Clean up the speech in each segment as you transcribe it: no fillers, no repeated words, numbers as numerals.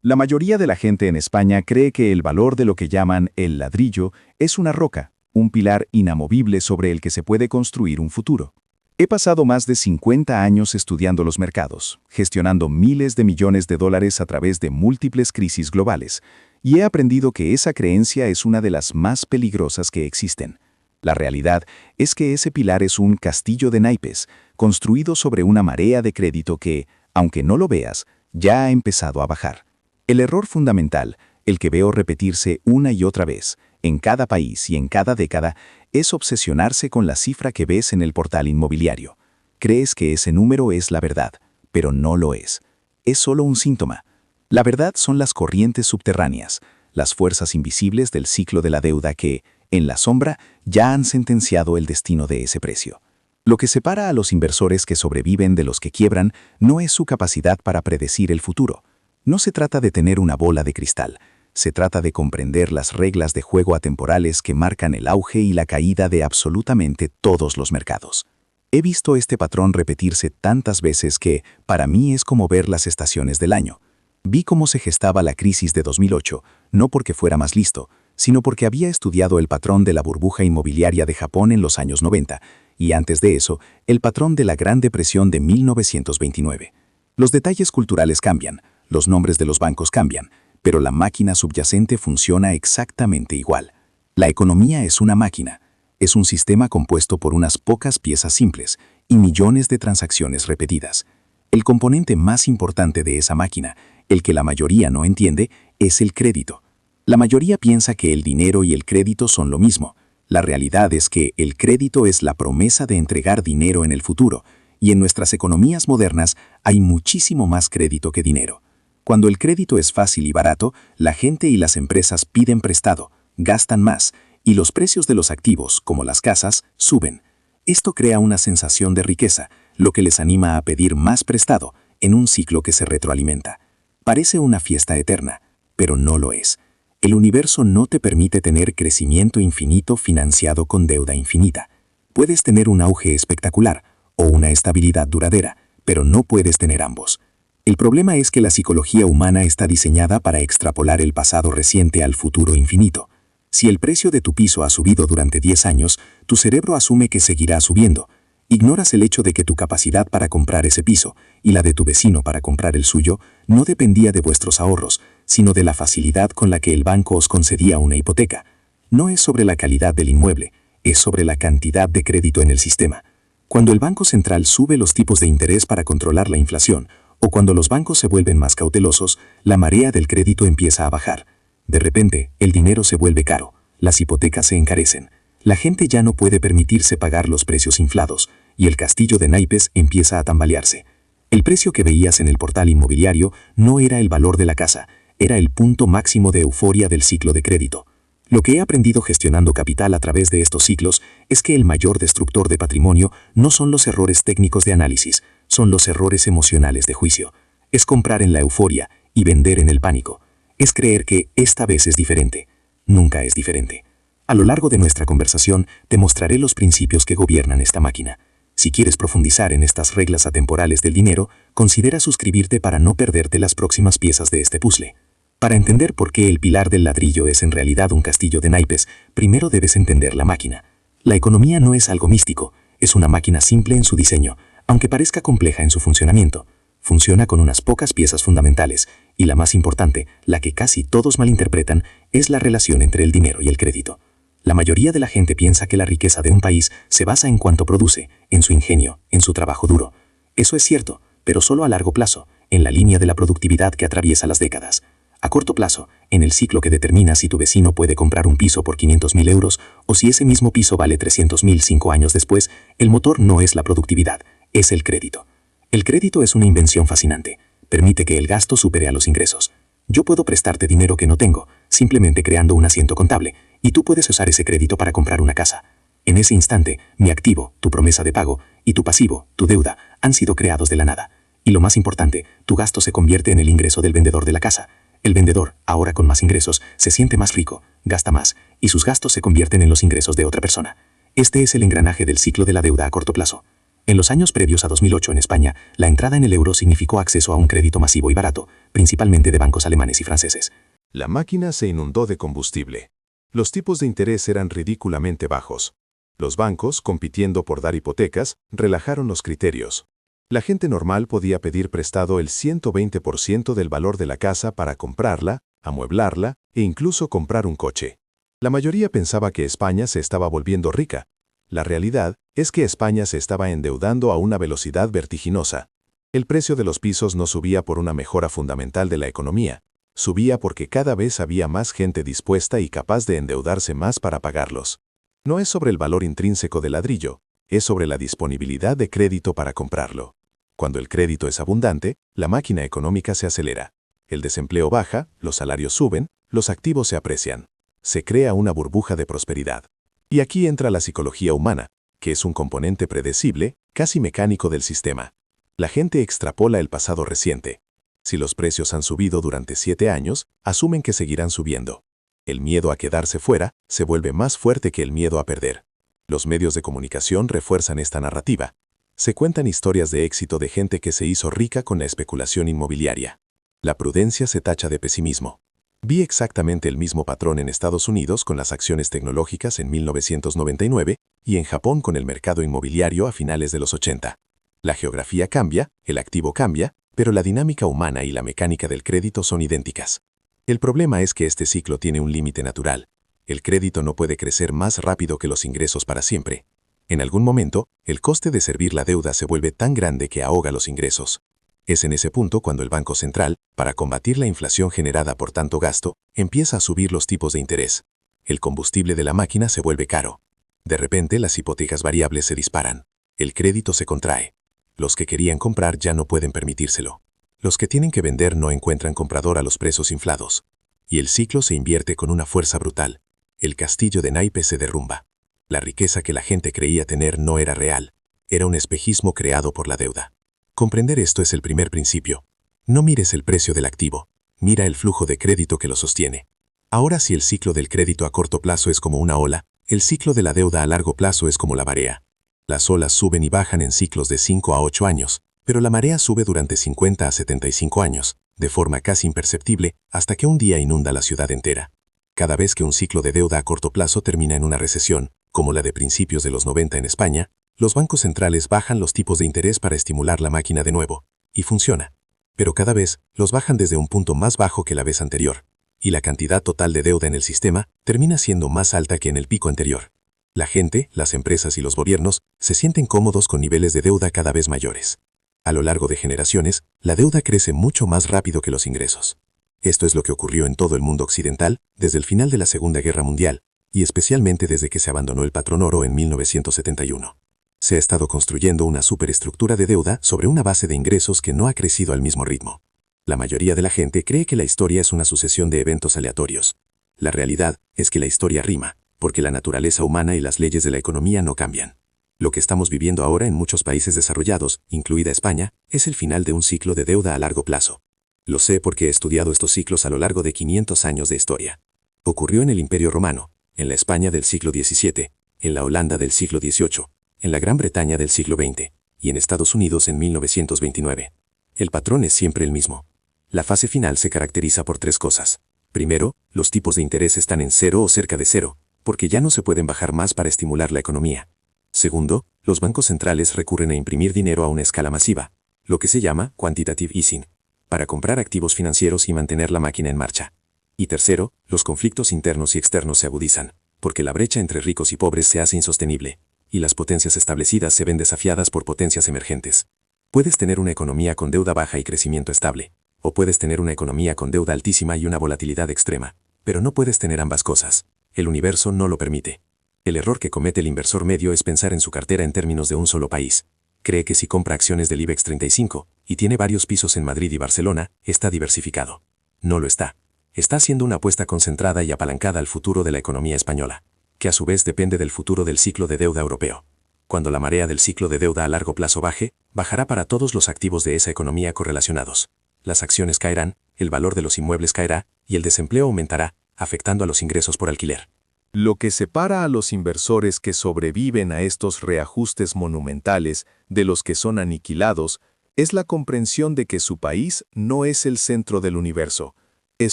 La mayoría de la gente en España cree que el valor de lo que llaman el ladrillo es una roca, un pilar inamovible sobre el que se puede construir un futuro. He pasado más de 50 años estudiando los mercados, gestionando miles de millones de dólares a través de múltiples crisis globales, y he aprendido que esa creencia es una de las más peligrosas que existen. La realidad es que ese pilar es un castillo de naipes, construido sobre una marea de crédito que, aunque no lo veas, ya ha empezado a bajar. El error fundamental, el que veo repetirse una y otra vez, en cada país y en cada década, es obsesionarse con la cifra que ves en el portal inmobiliario. Crees que ese número es la verdad, pero no lo es. Es solo un síntoma. La verdad son las corrientes subterráneas, las fuerzas invisibles del ciclo de la deuda que, en la sombra, ya han sentenciado el destino de ese precio. Lo que separa a los inversores que sobreviven de los que quiebran no es su capacidad para predecir el futuro. No se trata de tener una bola de cristal. Se trata de comprender las reglas de juego atemporales que marcan el auge y la caída de absolutamente todos los mercados. He visto este patrón repetirse tantas veces que, para mí, es como ver las estaciones del año. Vi cómo se gestaba la crisis de 2008, no porque fuera más listo, sino porque había estudiado el patrón de la burbuja inmobiliaria de Japón en los años 90, y antes de eso, el patrón de la Gran Depresión de 1929. Los detalles culturales cambian, los nombres de los bancos cambian, pero la máquina subyacente funciona exactamente igual. La economía es una máquina. Es un sistema compuesto por unas pocas piezas simples y millones de transacciones repetidas. El componente más importante de esa máquina, el que la mayoría no entiende, es el crédito. La mayoría piensa que el dinero y el crédito son lo mismo. La realidad es que el crédito es la promesa de entregar dinero en el futuro, y en nuestras economías modernas hay muchísimo más crédito que dinero. Cuando el crédito es fácil y barato, la gente y las empresas piden prestado, gastan más, y los precios de los activos, como las casas, suben. Esto crea una sensación de riqueza, lo que les anima a pedir más prestado, en un ciclo que se retroalimenta. Parece una fiesta eterna, pero no lo es. El universo no te permite tener crecimiento infinito financiado con deuda infinita. Puedes tener un auge espectacular o una estabilidad duradera, pero no puedes tener ambos. El problema es que la psicología humana está diseñada para extrapolar el pasado reciente al futuro infinito. Si el precio de tu piso ha subido durante 10 años, tu cerebro asume que seguirá subiendo. Ignoras el hecho de que tu capacidad para comprar ese piso y la de tu vecino para comprar el suyo no dependía de vuestros ahorros, sino de la facilidad con la que el banco os concedía una hipoteca. No es sobre la calidad del inmueble, es sobre la cantidad de crédito en el sistema. Cuando el Banco Central sube los tipos de interés para controlar la inflación, o cuando los bancos se vuelven más cautelosos, la marea del crédito empieza a bajar. De repente, el dinero se vuelve caro, las hipotecas se encarecen, la gente ya no puede permitirse pagar los precios inflados, y el castillo de naipes empieza a tambalearse. El precio que veías en el portal inmobiliario no era el valor de la casa, era el punto máximo de euforia del ciclo de crédito. Lo que he aprendido gestionando capital a través de estos ciclos es que el mayor destructor de patrimonio no son los errores técnicos de análisis, son los errores emocionales de juicio. Es comprar en la euforia y vender en el pánico. Es creer que esta vez es diferente. Nunca es diferente. A lo largo de nuestra conversación te mostraré los principios que gobiernan esta máquina. Si quieres profundizar en estas reglas atemporales del dinero, considera suscribirte para no perderte las próximas piezas de este puzzle. Para entender por qué el pilar del ladrillo es en realidad un castillo de naipes, primero debes entender la máquina. La economía no es algo místico, es una máquina simple en su diseño, aunque parezca compleja en su funcionamiento. Funciona con unas pocas piezas fundamentales, y la más importante, la que casi todos malinterpretan, es la relación entre el dinero y el crédito. La mayoría de la gente piensa que la riqueza de un país se basa en cuánto produce, en su ingenio, en su trabajo duro. Eso es cierto, pero solo a largo plazo, en la línea de la productividad que atraviesa las décadas. A corto plazo, en el ciclo que determina si tu vecino puede comprar un piso por 500.000 euros o si ese mismo piso vale 300.000 5 años después, el motor no es la productividad, es el crédito. El crédito es una invención fascinante. Permite que el gasto supere a los ingresos. Yo puedo prestarte dinero que no tengo, simplemente creando un asiento contable, y tú puedes usar ese crédito para comprar una casa. En ese instante, mi activo, tu promesa de pago, y tu pasivo, tu deuda, han sido creados de la nada. Y lo más importante, tu gasto se convierte en el ingreso del vendedor de la casa. El vendedor, ahora con más ingresos, se siente más rico, gasta más, y sus gastos se convierten en los ingresos de otra persona. Este es el engranaje del ciclo de la deuda a corto plazo. En los años previos a 2008 en España, la entrada en el euro significó acceso a un crédito masivo y barato, principalmente de bancos alemanes y franceses. La máquina se inundó de combustible. Los tipos de interés eran ridículamente bajos. Los bancos, compitiendo por dar hipotecas, relajaron los criterios. La gente normal podía pedir prestado el 120% del valor de la casa para comprarla, amueblarla e incluso comprar un coche. La mayoría pensaba que España se estaba volviendo rica. La realidad es que España se estaba endeudando a una velocidad vertiginosa. El precio de los pisos no subía por una mejora fundamental de la economía. Subía porque cada vez había más gente dispuesta y capaz de endeudarse más para pagarlos. No es sobre el valor intrínseco del ladrillo, es sobre la disponibilidad de crédito para comprarlo. Cuando el crédito es abundante, la máquina económica se acelera. El desempleo baja, los salarios suben, los activos se aprecian. Se crea una burbuja de prosperidad. Y aquí entra la psicología humana, que es un componente predecible, casi mecánico del sistema. La gente extrapola el pasado reciente. Si los precios han subido durante 7 años, asumen que seguirán subiendo. El miedo a quedarse fuera se vuelve más fuerte que el miedo a perder. Los medios de comunicación refuerzan esta narrativa. Se cuentan historias de éxito de gente que se hizo rica con la especulación inmobiliaria. La prudencia se tacha de pesimismo. Vi exactamente el mismo patrón en Estados Unidos con las acciones tecnológicas en 1999 y en Japón con el mercado inmobiliario a finales de los 80. La geografía cambia, el activo cambia, pero la dinámica humana y la mecánica del crédito son idénticas. El problema es que este ciclo tiene un límite natural. El crédito no puede crecer más rápido que los ingresos para siempre. En algún momento, el coste de servir la deuda se vuelve tan grande que ahoga los ingresos. Es en ese punto cuando el Banco Central, para combatir la inflación generada por tanto gasto, empieza a subir los tipos de interés. El combustible de la máquina se vuelve caro. De repente, las hipotecas variables se disparan. El crédito se contrae. Los que querían comprar ya no pueden permitírselo. Los que tienen que vender no encuentran comprador a los precios inflados. Y el ciclo se invierte con una fuerza brutal. El castillo de naipes se derrumba. La riqueza que la gente creía tener no era real. Era un espejismo creado por la deuda. Comprender esto es el primer principio. No mires el precio del activo. Mira el flujo de crédito que lo sostiene. Ahora, si el ciclo del crédito a corto plazo es como una ola, el ciclo de la deuda a largo plazo es como la marea. Las olas suben y bajan en ciclos de 5 a 8 años, pero la marea sube durante 50 a 75 años, de forma casi imperceptible, hasta que un día inunda la ciudad entera. Cada vez que un ciclo de deuda a corto plazo termina en una recesión, como la de principios de los 90 en España, los bancos centrales bajan los tipos de interés para estimular la máquina de nuevo, y funciona. Pero cada vez los bajan desde un punto más bajo que la vez anterior, y la cantidad total de deuda en el sistema termina siendo más alta que en el pico anterior. La gente, las empresas y los gobiernos se sienten cómodos con niveles de deuda cada vez mayores. A lo largo de generaciones, la deuda crece mucho más rápido que los ingresos. Esto es lo que ocurrió en todo el mundo occidental desde el final de la Segunda Guerra Mundial, y especialmente desde que se abandonó el patrón oro en 1971. Se ha estado construyendo una superestructura de deuda sobre una base de ingresos que no ha crecido al mismo ritmo. La mayoría de la gente cree que la historia es una sucesión de eventos aleatorios. La realidad es que la historia rima, porque la naturaleza humana y las leyes de la economía no cambian. Lo que estamos viviendo ahora en muchos países desarrollados, incluida España, es el final de un ciclo de deuda a largo plazo. Lo sé porque he estudiado estos ciclos a lo largo de 500 años de historia. Ocurrió en el Imperio Romano, en la España del siglo XVII, en la Holanda del siglo XVIII, en la Gran Bretaña del siglo XX, y en Estados Unidos en 1929. El patrón es siempre el mismo. La fase final se caracteriza por 3 cosas. Primero, los tipos de interés están en 0 o cerca de 0, porque ya no se pueden bajar más para estimular la economía. Segundo, los bancos centrales recurren a imprimir dinero a una escala masiva, lo que se llama quantitative easing, para comprar activos financieros y mantener la máquina en marcha. Y tercero, los conflictos internos y externos se agudizan, porque la brecha entre ricos y pobres se hace insostenible, y las potencias establecidas se ven desafiadas por potencias emergentes. Puedes tener una economía con deuda baja y crecimiento estable, o puedes tener una economía con deuda altísima y una volatilidad extrema, pero no puedes tener ambas cosas. El universo no lo permite. El error que comete el inversor medio es pensar en su cartera en términos de un solo país. Cree que si compra acciones del IBEX 35 y tiene varios pisos en Madrid y Barcelona, está diversificado. No lo está. Está haciendo una apuesta concentrada y apalancada al futuro de la economía española, que a su vez depende del futuro del ciclo de deuda europeo. Cuando la marea del ciclo de deuda a largo plazo baje, bajará para todos los activos de esa economía correlacionados. Las acciones caerán, el valor de los inmuebles caerá, y el desempleo aumentará, afectando a los ingresos por alquiler. Lo que separa a los inversores que sobreviven a estos reajustes monumentales de los que son aniquilados es la comprensión de que su país no es el centro del universo, es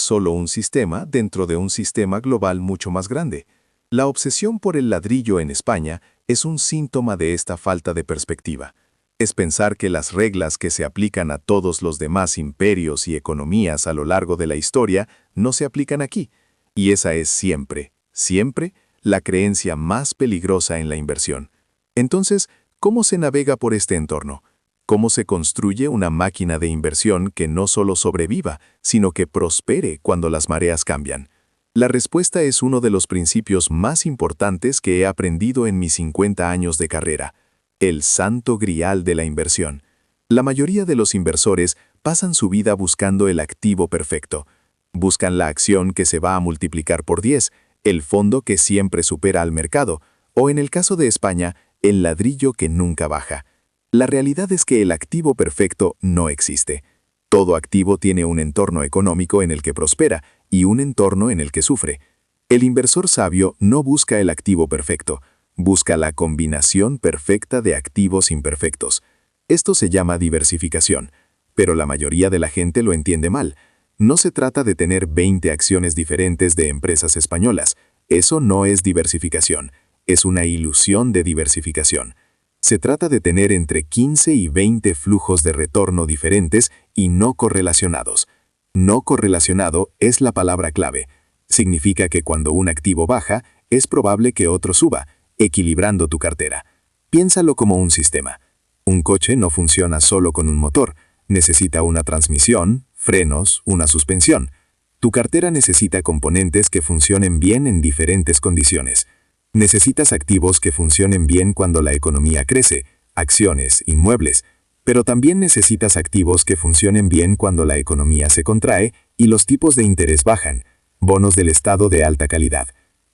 solo un sistema dentro de un sistema global mucho más grande. La obsesión por el ladrillo en España es un síntoma de esta falta de perspectiva. Es pensar que las reglas que se aplican a todos los demás imperios y economías a lo largo de la historia no se aplican aquí, y esa es siempre, siempre, la creencia más peligrosa en la inversión. Entonces, ¿cómo se navega por este entorno? ¿Cómo se construye una máquina de inversión que no solo sobreviva, sino que prospere cuando las mareas cambian? La respuesta es uno de los principios más importantes que he aprendido en mis 50 años de carrera: el santo grial de la inversión. La mayoría de los inversores pasan su vida buscando el activo perfecto. Buscan la acción que se va a multiplicar por 10, el fondo que siempre supera al mercado, o en el caso de España, el ladrillo que nunca baja. La realidad es que el activo perfecto no existe. Todo activo tiene un entorno económico en el que prospera y un entorno en el que sufre. El inversor sabio no busca el activo perfecto, busca la combinación perfecta de activos imperfectos. Esto se llama diversificación, pero la mayoría de la gente lo entiende mal. No se trata de tener 20 acciones diferentes de empresas españolas. Eso no es diversificación, es una ilusión de diversificación. Se trata de tener entre 15 y 20 flujos de retorno diferentes y no correlacionados. No correlacionado es la palabra clave. Significa que cuando un activo baja, es probable que otro suba, equilibrando tu cartera. Piénsalo como un sistema. Un coche no funciona solo con un motor. Necesita una transmisión, frenos, una suspensión. Tu cartera necesita componentes que funcionen bien en diferentes condiciones. Necesitas activos que funcionen bien cuando la economía crece, acciones, inmuebles, pero también necesitas activos que funcionen bien cuando la economía se contrae y los tipos de interés bajan, bonos del Estado de alta calidad.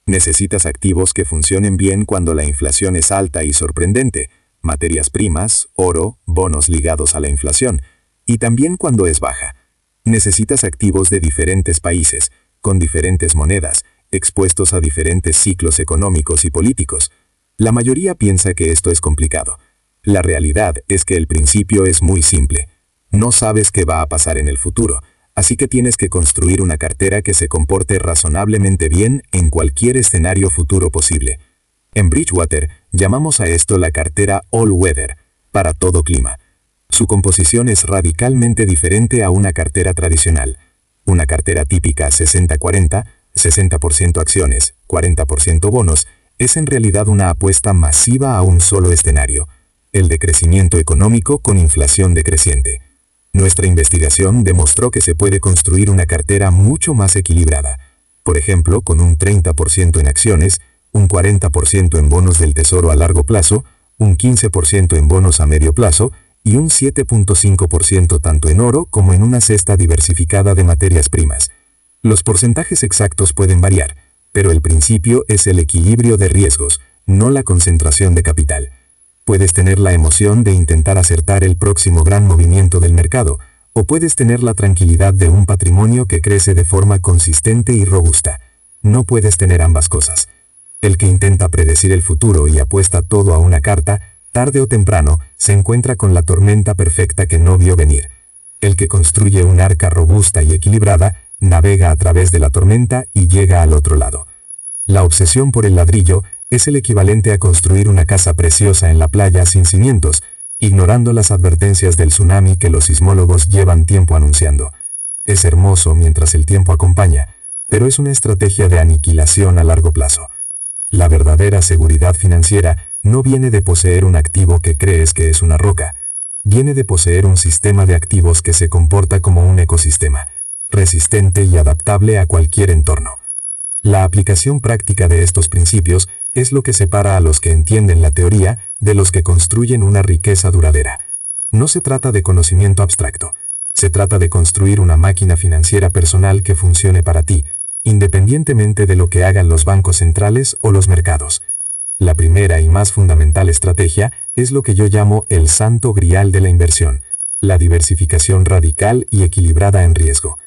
Necesitas activos que funcionen bien cuando la inflación es alta y sorprendente, materias primas, oro, bonos ligados a la inflación, y también cuando es baja. Necesitas activos de diferentes países, con diferentes monedas, expuestos a diferentes ciclos económicos y políticos. La mayoría piensa que esto es complicado. La realidad es que el principio es muy simple. No sabes qué va a pasar en el futuro, así que tienes que construir una cartera que se comporte razonablemente bien en cualquier escenario futuro posible. En Bridgewater llamamos a esto la cartera All Weather, para todo clima. Su composición es radicalmente diferente a una cartera tradicional. Una cartera típica 60-40, 60% acciones, 40% bonos, es en realidad una apuesta masiva a un solo escenario, el de crecimiento económico con inflación decreciente. Nuestra investigación demostró que se puede construir una cartera mucho más equilibrada, por ejemplo, con un 30% en acciones, un 40% en bonos del tesoro a largo plazo, un 15% en bonos a medio plazo y un 7.5% tanto en oro como en una cesta diversificada de materias primas. Los porcentajes exactos pueden variar, pero el principio es el equilibrio de riesgos, no la concentración de capital. Puedes tener la emoción de intentar acertar el próximo gran movimiento del mercado, o puedes tener la tranquilidad de un patrimonio que crece de forma consistente y robusta. No puedes tener ambas cosas. El que intenta predecir el futuro y apuesta todo a una carta, tarde o temprano, se encuentra con la tormenta perfecta que no vio venir. El que construye un arca robusta y equilibrada, navega a través de la tormenta y llega al otro lado. La obsesión por el ladrillo es el equivalente a construir una casa preciosa en la playa sin cimientos, ignorando las advertencias del tsunami que los sismólogos llevan tiempo anunciando. Es hermoso mientras el tiempo acompaña, pero es una estrategia de aniquilación a largo plazo. La verdadera seguridad financiera no viene de poseer un activo que crees que es una roca, viene de poseer un sistema de activos que se comporta como un ecosistema, resistente y adaptable a cualquier entorno. La aplicación práctica de estos principios es lo que separa a los que entienden la teoría de los que construyen una riqueza duradera. No se trata de conocimiento abstracto, se trata de construir una máquina financiera personal que funcione para ti, independientemente de lo que hagan los bancos centrales o los mercados. La primera y más fundamental estrategia es lo que yo llamo el santo grial de la inversión, la diversificación radical y equilibrada en riesgo.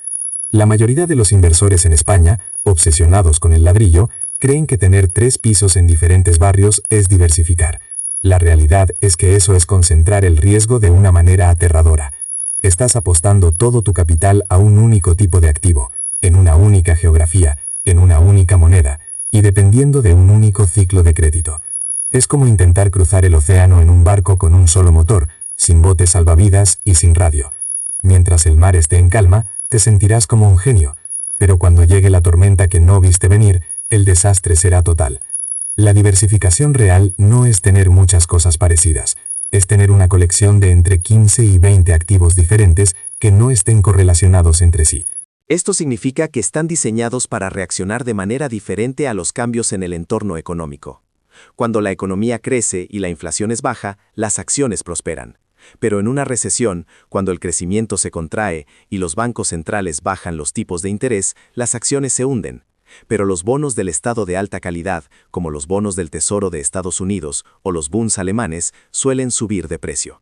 La mayoría de los inversores en España, obsesionados con el ladrillo, Creen que tener 3 pisos en diferentes barrios es diversificar. La realidad es que eso es concentrar el riesgo de una manera aterradora. Estás apostando todo tu capital a un único tipo de activo, en una única geografía, en una única moneda, y dependiendo de un único ciclo de crédito. Es como intentar cruzar el océano en un barco con un solo motor, sin botes salvavidas y sin radio. Mientras el mar esté en calma, te sentirás como un genio, pero cuando llegue la tormenta que no viste venir, el desastre será total. La diversificación real no es tener muchas cosas parecidas, es tener una colección de entre 15 y 20 activos diferentes que no estén correlacionados entre sí. Esto significa que están diseñados para reaccionar de manera diferente a los cambios en el entorno económico. Cuando la economía crece y la inflación es baja, las acciones prosperan. Pero en una recesión, cuando el crecimiento se contrae y los bancos centrales bajan los tipos de interés, las acciones se hunden. Pero los bonos del Estado de alta calidad, como los bonos del Tesoro de Estados Unidos o los Bunds alemanes, suelen subir de precio.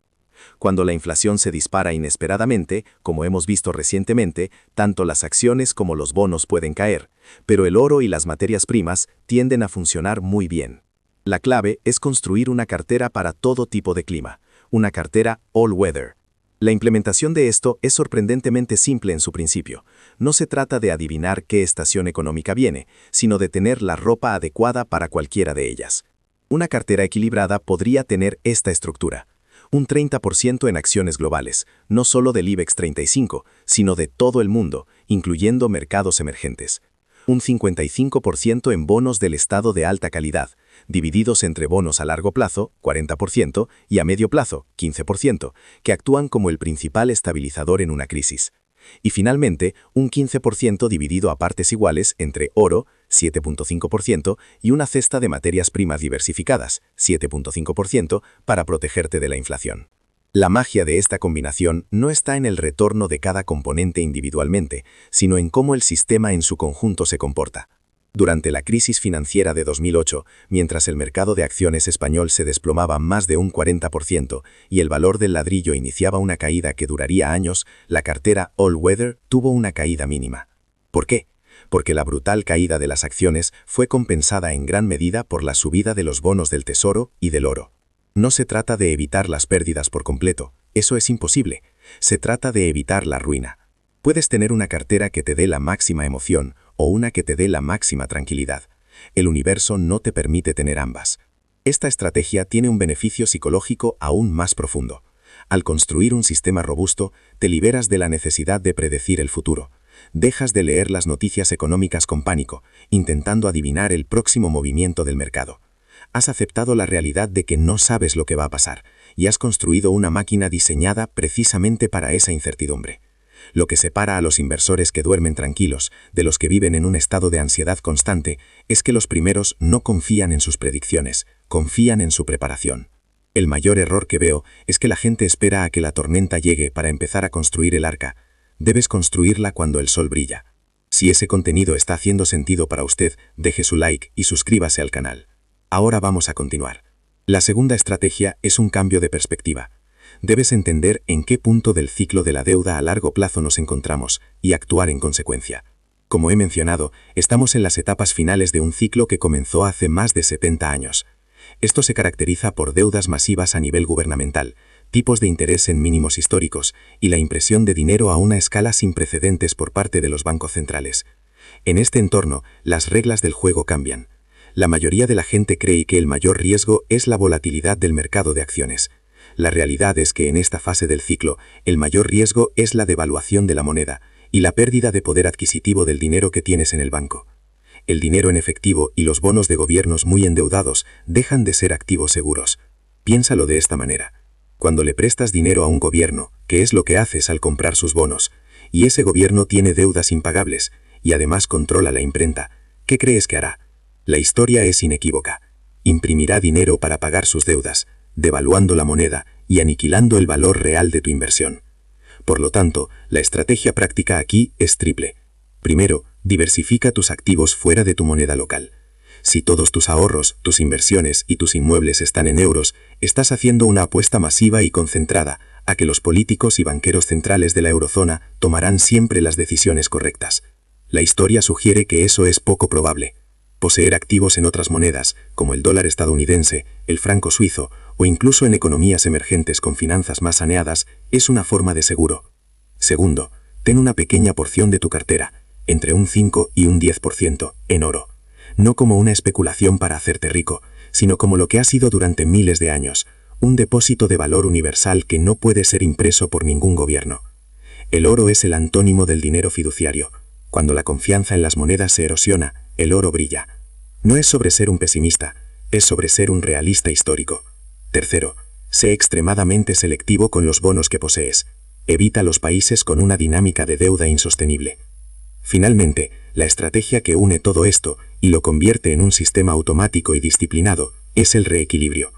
Cuando la inflación se dispara inesperadamente, como hemos visto recientemente, tanto las acciones como los bonos pueden caer, pero el oro y las materias primas tienden a funcionar muy bien. La clave es construir una cartera para todo tipo de clima, una cartera all-weather. La implementación de esto es sorprendentemente simple en su principio. No se trata de adivinar qué estación económica viene, sino de tener la ropa adecuada para cualquiera de ellas. Una cartera equilibrada podría tener esta estructura. Un 30% en acciones globales, no solo del IBEX 35, sino de todo el mundo, incluyendo mercados emergentes. Un 55% en bonos del Estado de alta calidad, divididos entre bonos a largo plazo, 40%, y a medio plazo, 15%, que actúan como el principal estabilizador en una crisis. Y finalmente, un 15% dividido a partes iguales entre oro, 7.5%, y una cesta de materias primas diversificadas, 7.5%, para protegerte de la inflación. La magia de esta combinación no está en el retorno de cada componente individualmente, sino en cómo el sistema en su conjunto se comporta. Durante la crisis financiera de 2008, mientras el mercado de acciones español se desplomaba más de un 40% y el valor del ladrillo iniciaba una caída que duraría años, la cartera All Weather tuvo una caída mínima. ¿Por qué? Porque la brutal caída de las acciones fue compensada en gran medida por la subida de los bonos del Tesoro y del oro. No se trata de evitar las pérdidas por completo, eso es imposible. Se trata de evitar la ruina. Puedes tener una cartera que te dé la máxima emoción o una que te dé la máxima tranquilidad. El universo no te permite tener ambas. Esta estrategia tiene un beneficio psicológico aún más profundo. Al construir un sistema robusto, te liberas de la necesidad de predecir el futuro. Dejas de leer las noticias económicas con pánico, intentando adivinar el próximo movimiento del mercado. Has aceptado la realidad de que no sabes lo que va a pasar, y has construido una máquina diseñada precisamente para esa incertidumbre. Lo que separa a los inversores que duermen tranquilos de los que viven en un estado de ansiedad constante es que los primeros no confían en sus predicciones, confían en su preparación. El mayor error que veo es que la gente espera a que la tormenta llegue para empezar a construir el arca. Debes construirla cuando el sol brilla. Si ese contenido está haciendo sentido para usted, deje su like y suscríbase al canal. Ahora vamos a continuar. La segunda estrategia es un cambio de perspectiva. Debes entender en qué punto del ciclo de la deuda a largo plazo nos encontramos y actuar en consecuencia. Como he mencionado, estamos en las etapas finales de un ciclo que comenzó hace más de 70 años. Esto se caracteriza por deudas masivas a nivel gubernamental, tipos de interés en mínimos históricos y la impresión de dinero a una escala sin precedentes por parte de los bancos centrales. En este entorno, las reglas del juego cambian. La mayoría de la gente cree que el mayor riesgo es la volatilidad del mercado de acciones. La realidad es que en esta fase del ciclo, el mayor riesgo es la devaluación de la moneda y la pérdida de poder adquisitivo del dinero que tienes en el banco. El dinero en efectivo y los bonos de gobiernos muy endeudados dejan de ser activos seguros. Piénsalo de esta manera. Cuando le prestas dinero a un gobierno, ¿qué es lo que haces al comprar sus bonos? Y ese gobierno tiene deudas impagables y además controla la imprenta. ¿Qué crees que hará? La historia es inequívoca. Imprimirá dinero para pagar sus deudas, devaluando la moneda y aniquilando el valor real de tu inversión. Por lo tanto, la estrategia práctica aquí es triple. Primero, diversifica tus activos fuera de tu moneda local. Si todos tus ahorros, tus inversiones y tus inmuebles están en euros, estás haciendo una apuesta masiva y concentrada a que los políticos y banqueros centrales de la eurozona tomarán siempre las decisiones correctas. La historia sugiere que eso es poco probable. Poseer activos en otras monedas, como el dólar estadounidense, el franco suizo, o incluso en economías emergentes con finanzas más saneadas, es una forma de seguro. Segundo, ten una pequeña porción de tu cartera, entre un 5 y un 10%, en oro. No como una especulación para hacerte rico, sino como lo que ha sido durante miles de años, un depósito de valor universal que no puede ser impreso por ningún gobierno. El oro es el antónimo del dinero fiduciario. Cuando la confianza en las monedas se erosiona, el oro brilla. No es sobre ser un pesimista, es sobre ser un realista histórico. Tercero, sé extremadamente selectivo con los bonos que posees. Evita los países con una dinámica de deuda insostenible. Finalmente, la estrategia que une todo esto y lo convierte en un sistema automático y disciplinado es el reequilibrio.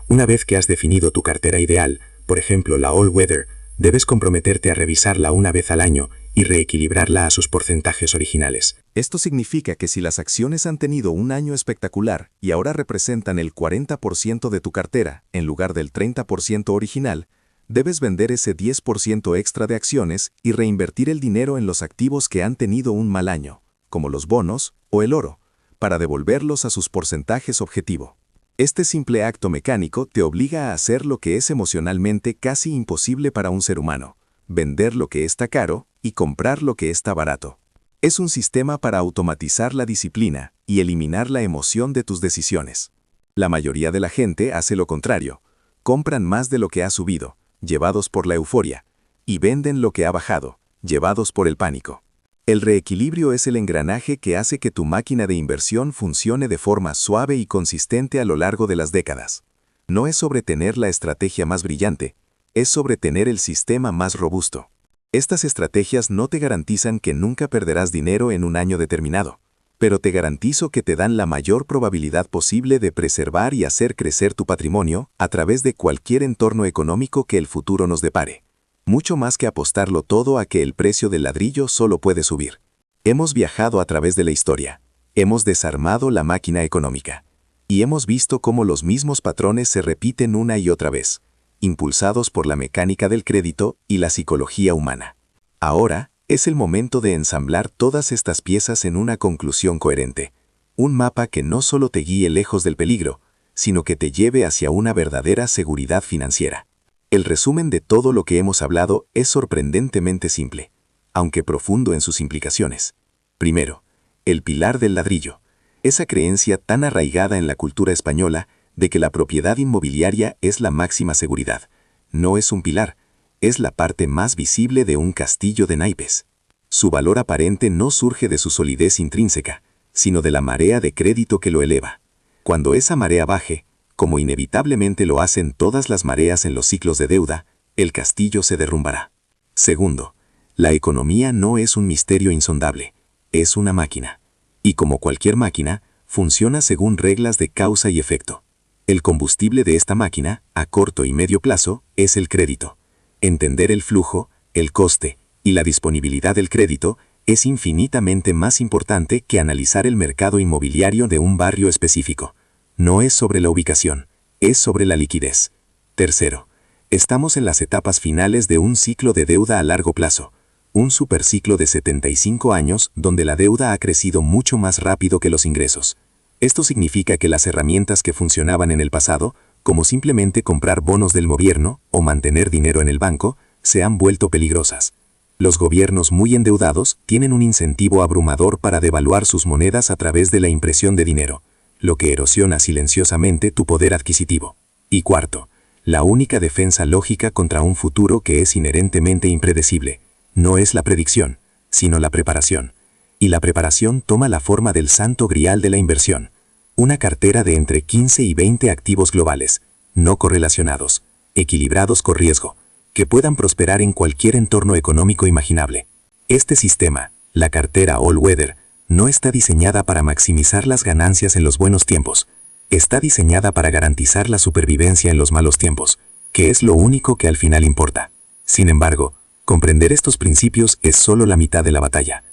Una vez que has definido tu cartera ideal, por ejemplo la All Weather, debes comprometerte a revisarla una vez al año y reequilibrarla a sus porcentajes originales. Esto significa que si las acciones han tenido un año espectacular y ahora representan el 40% de tu cartera en lugar del 30% original, debes vender ese 10% extra de acciones y reinvertir el dinero en los activos que han tenido un mal año, como los bonos o el oro, para devolverlos a sus porcentajes objetivo. Este simple acto mecánico te obliga a hacer lo que es emocionalmente casi imposible para un ser humano: vender lo que está caro y comprar lo que está barato. Es un sistema para automatizar la disciplina y eliminar la emoción de tus decisiones. La mayoría de la gente hace lo contrario: compran más de lo que ha subido, llevados por la euforia, y venden lo que ha bajado, llevados por el pánico. El reequilibrio es el engranaje que hace que tu máquina de inversión funcione de forma suave y consistente a lo largo de las décadas. No es sobre tener la estrategia más brillante, es sobre tener el sistema más robusto. Estas estrategias no te garantizan que nunca perderás dinero en un año determinado, pero te garantizo que te dan la mayor probabilidad posible de preservar y hacer crecer tu patrimonio a través de cualquier entorno económico que el futuro nos depare. Mucho más que apostarlo todo a que el precio del ladrillo solo puede subir. Hemos viajado a través de la historia, hemos desarmado la máquina económica, y hemos visto cómo los mismos patrones se repiten una y otra vez, impulsados por la mecánica del crédito y la psicología humana. Ahora es el momento de ensamblar todas estas piezas en una conclusión coherente, un mapa que no solo te guíe lejos del peligro, sino que te lleve hacia una verdadera seguridad financiera. El resumen de todo lo que hemos hablado es sorprendentemente simple, aunque profundo en sus implicaciones. Primero, el pilar del ladrillo, esa creencia tan arraigada en la cultura española de que la propiedad inmobiliaria es la máxima seguridad. No es un pilar, es la parte más visible de un castillo de naipes. Su valor aparente no surge de su solidez intrínseca, sino de la marea de crédito que lo eleva. Cuando esa marea baje, como inevitablemente lo hacen todas las mareas en los ciclos de deuda, el castillo se derrumbará. Segundo, la economía no es un misterio insondable, es una máquina. Y como cualquier máquina, funciona según reglas de causa y efecto. El combustible de esta máquina, a corto y medio plazo, es el crédito. Entender el flujo, el coste y la disponibilidad del crédito es infinitamente más importante que analizar el mercado inmobiliario de un barrio específico. No es sobre la ubicación, es sobre la liquidez. Tercero, estamos en las etapas finales de un ciclo de deuda a largo plazo, un superciclo de 75 años donde la deuda ha crecido mucho más rápido que los ingresos. Esto significa que las herramientas que funcionaban en el pasado, como simplemente comprar bonos del gobierno o mantener dinero en el banco, se han vuelto peligrosas. Los gobiernos muy endeudados tienen un incentivo abrumador para devaluar sus monedas a través de la impresión de dinero, lo que erosiona silenciosamente tu poder adquisitivo. Y cuarto, la única defensa lógica contra un futuro que es inherentemente impredecible, no es la predicción, sino la preparación. Y la preparación toma la forma del santo grial de la inversión, una cartera de entre 15 y 20 activos globales, no correlacionados, equilibrados con riesgo, que puedan prosperar en cualquier entorno económico imaginable. Este sistema, la cartera All Weather, no está diseñada para maximizar las ganancias en los buenos tiempos. Está diseñada para garantizar la supervivencia en los malos tiempos, que es lo único que al final importa. Sin embargo, comprender estos principios es solo la mitad de la batalla.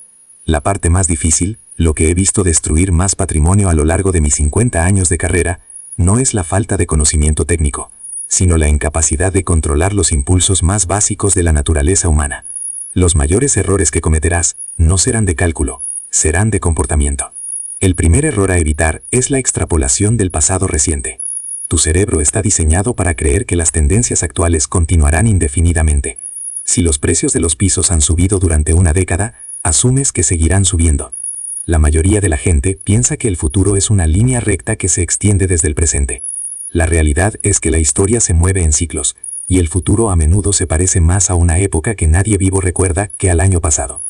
La parte más difícil, lo que he visto destruir más patrimonio a lo largo de mis 50 años de carrera, no es la falta de conocimiento técnico, sino la incapacidad de controlar los impulsos más básicos de la naturaleza humana. Los mayores errores que cometerás no serán de cálculo, serán de comportamiento. El primer error a evitar es la extrapolación del pasado reciente. Tu cerebro está diseñado para creer que las tendencias actuales continuarán indefinidamente. Si los precios de los pisos han subido durante una década, asumes que seguirán subiendo. La mayoría de la gente piensa que el futuro es una línea recta que se extiende desde el presente. La realidad es que la historia se mueve en ciclos, y el futuro a menudo se parece más a una época que nadie vivo recuerda que al año pasado.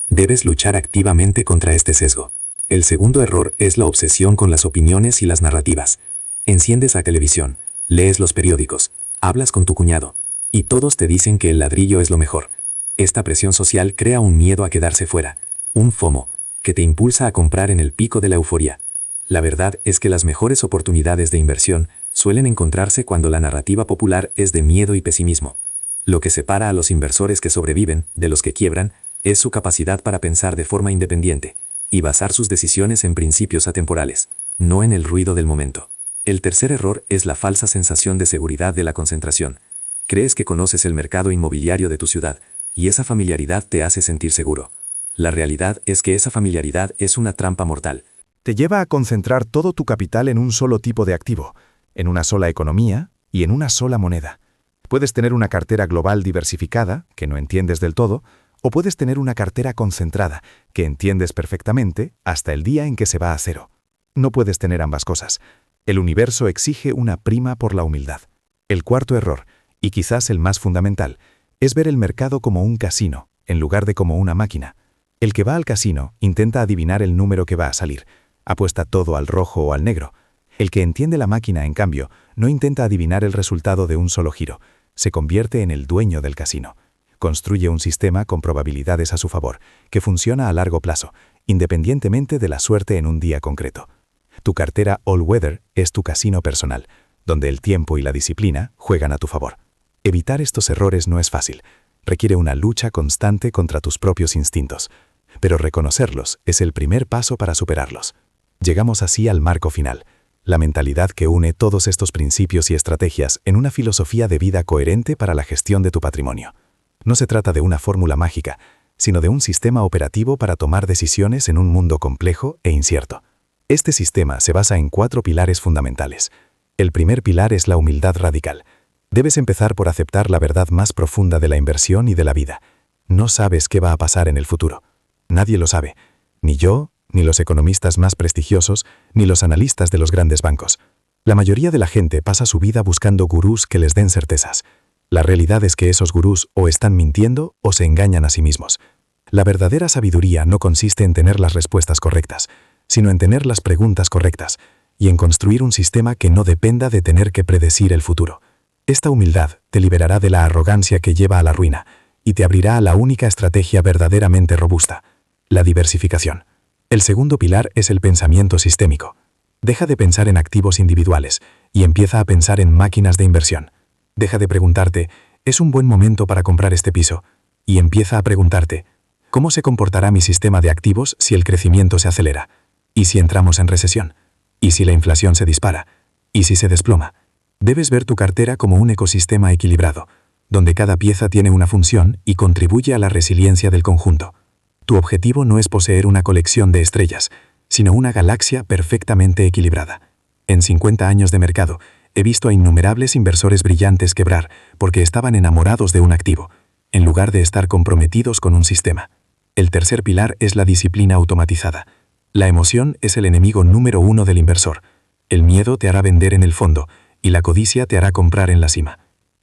Debes luchar activamente contra este sesgo. El segundo error es la obsesión con las opiniones y las narrativas. Enciendes la televisión, lees los periódicos, hablas con tu cuñado, y todos te dicen que el ladrillo es lo mejor. Esta presión social crea un miedo a quedarse fuera, un FOMO, que te impulsa a comprar en el pico de la euforia. La verdad es que las mejores oportunidades de inversión suelen encontrarse cuando la narrativa popular es de miedo y pesimismo. Lo que separa a los inversores que sobreviven de los que quiebran es su capacidad para pensar de forma independiente y basar sus decisiones en principios atemporales, no en el ruido del momento. El tercer error es la falsa sensación de seguridad de la concentración. Crees que conoces el mercado inmobiliario de tu ciudad, y esa familiaridad te hace sentir seguro. La realidad es que esa familiaridad es una trampa mortal. Te lleva a concentrar todo tu capital en un solo tipo de activo, en una sola economía y en una sola moneda. Puedes tener una cartera global diversificada, que no entiendes del todo, o puedes tener una cartera concentrada, que entiendes perfectamente hasta el día en que se va a cero. No puedes tener ambas cosas. El universo exige una prima por la humildad. El cuarto error, y quizás el más fundamental, es ver el mercado como un casino, en lugar de como una máquina. El que va al casino intenta adivinar el número que va a salir, apuesta todo al rojo o al negro. El que entiende la máquina, en cambio, no intenta adivinar el resultado de un solo giro, se convierte en el dueño del casino. Construye un sistema con probabilidades a su favor, que funciona a largo plazo, independientemente de la suerte en un día concreto. Tu cartera All Weather es tu casino personal, donde el tiempo y la disciplina juegan a tu favor. Evitar estos errores no es fácil, requiere una lucha constante contra tus propios instintos, pero reconocerlos es el primer paso para superarlos. Llegamos así al marco final, la mentalidad que une todos estos principios y estrategias en una filosofía de vida coherente para la gestión de tu patrimonio. No se trata de una fórmula mágica, sino de un sistema operativo para tomar decisiones en un mundo complejo e incierto. Este sistema se basa en 4 pilares fundamentales. El primer pilar es la humildad radical. Debes empezar por aceptar la verdad más profunda de la inversión y de la vida. No sabes qué va a pasar en el futuro. Nadie lo sabe. Ni yo, ni los economistas más prestigiosos, ni los analistas de los grandes bancos. La mayoría de la gente pasa su vida buscando gurús que les den certezas. La realidad es que esos gurús o están mintiendo o se engañan a sí mismos. La verdadera sabiduría no consiste en tener las respuestas correctas, sino en tener las preguntas correctas y en construir un sistema que no dependa de tener que predecir el futuro. Esta humildad te liberará de la arrogancia que lleva a la ruina y te abrirá a la única estrategia verdaderamente robusta, la diversificación. El segundo pilar es el pensamiento sistémico. Deja de pensar en activos individuales y empieza a pensar en máquinas de inversión. Deja de preguntarte, ¿es un buen momento para comprar este piso? Y empieza a preguntarte, ¿cómo se comportará mi sistema de activos si el crecimiento se acelera? ¿Y si entramos en recesión? ¿Y si la inflación se dispara? ¿Y si se desploma? Debes ver tu cartera como un ecosistema equilibrado, donde cada pieza tiene una función y contribuye a la resiliencia del conjunto. Tu objetivo no es poseer una colección de estrellas, sino una galaxia perfectamente equilibrada. En 50 años de mercado, he visto a innumerables inversores brillantes quebrar porque estaban enamorados de un activo, en lugar de estar comprometidos con un sistema. El tercer pilar es la disciplina automatizada. La emoción es el enemigo número 1 del inversor. El miedo te hará vender en el fondo y la codicia te hará comprar en la cima.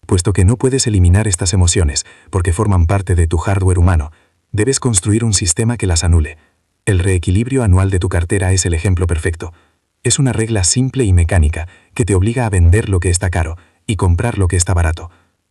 Puesto que no puedes eliminar estas emociones porque forman parte de tu hardware humano, debes construir un sistema que las anule. El reequilibrio anual de tu cartera es el ejemplo perfecto. Es una regla simple y mecánica que te obliga a vender lo que está caro y comprar lo que está barato.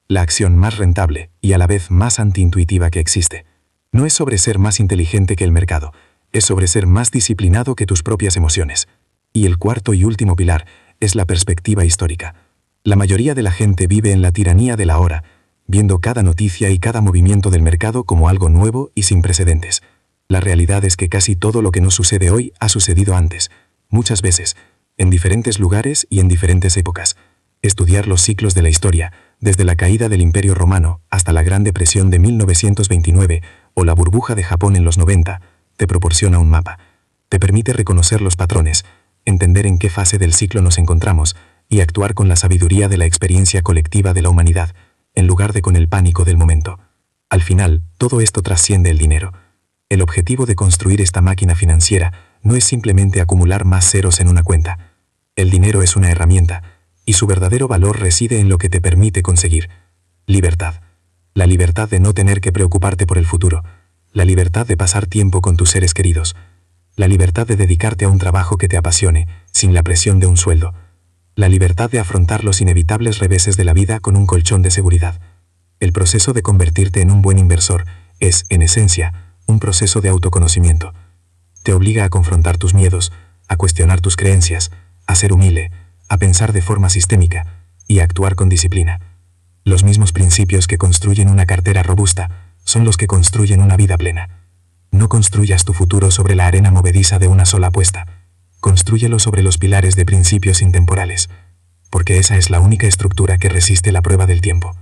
La acción más rentable y a la vez más antiintuitiva que existe. No es sobre ser más inteligente que el mercado, es sobre ser más disciplinado que tus propias emociones. Y el cuarto y último pilar es la perspectiva histórica. La mayoría de la gente vive en la tiranía de la hora, viendo cada noticia y cada movimiento del mercado como algo nuevo y sin precedentes. La realidad es que casi todo lo que no sucede hoy ha sucedido antes, muchas veces, en diferentes lugares y en diferentes épocas. Estudiar los ciclos de la historia, desde la caída del Imperio Romano hasta la Gran Depresión de 1929 o la burbuja de Japón en los 90, te proporciona un mapa. Te permite reconocer los patrones, entender en qué fase del ciclo nos encontramos y actuar con la sabiduría de la experiencia colectiva de la humanidad, en lugar de con el pánico del momento. Al final, todo esto trasciende el dinero. El objetivo de construir esta máquina financiera no es simplemente acumular más ceros en una cuenta. El dinero es una herramienta, y su verdadero valor reside en lo que te permite conseguir. Libertad. La libertad de no tener que preocuparte por el futuro. La libertad de pasar tiempo con tus seres queridos. La libertad de dedicarte a un trabajo que te apasione, sin la presión de un sueldo. La libertad de afrontar los inevitables reveses de la vida con un colchón de seguridad. El proceso de convertirte en un buen inversor es, en esencia, un proceso de autoconocimiento. Te obliga a confrontar tus miedos, a cuestionar tus creencias, a ser humilde, a pensar de forma sistémica y a actuar con disciplina. Los mismos principios que construyen una cartera robusta son los que construyen una vida plena. No construyas tu futuro sobre la arena movediza de una sola apuesta. Constrúyelo sobre los pilares de principios intemporales, porque esa es la única estructura que resiste la prueba del tiempo.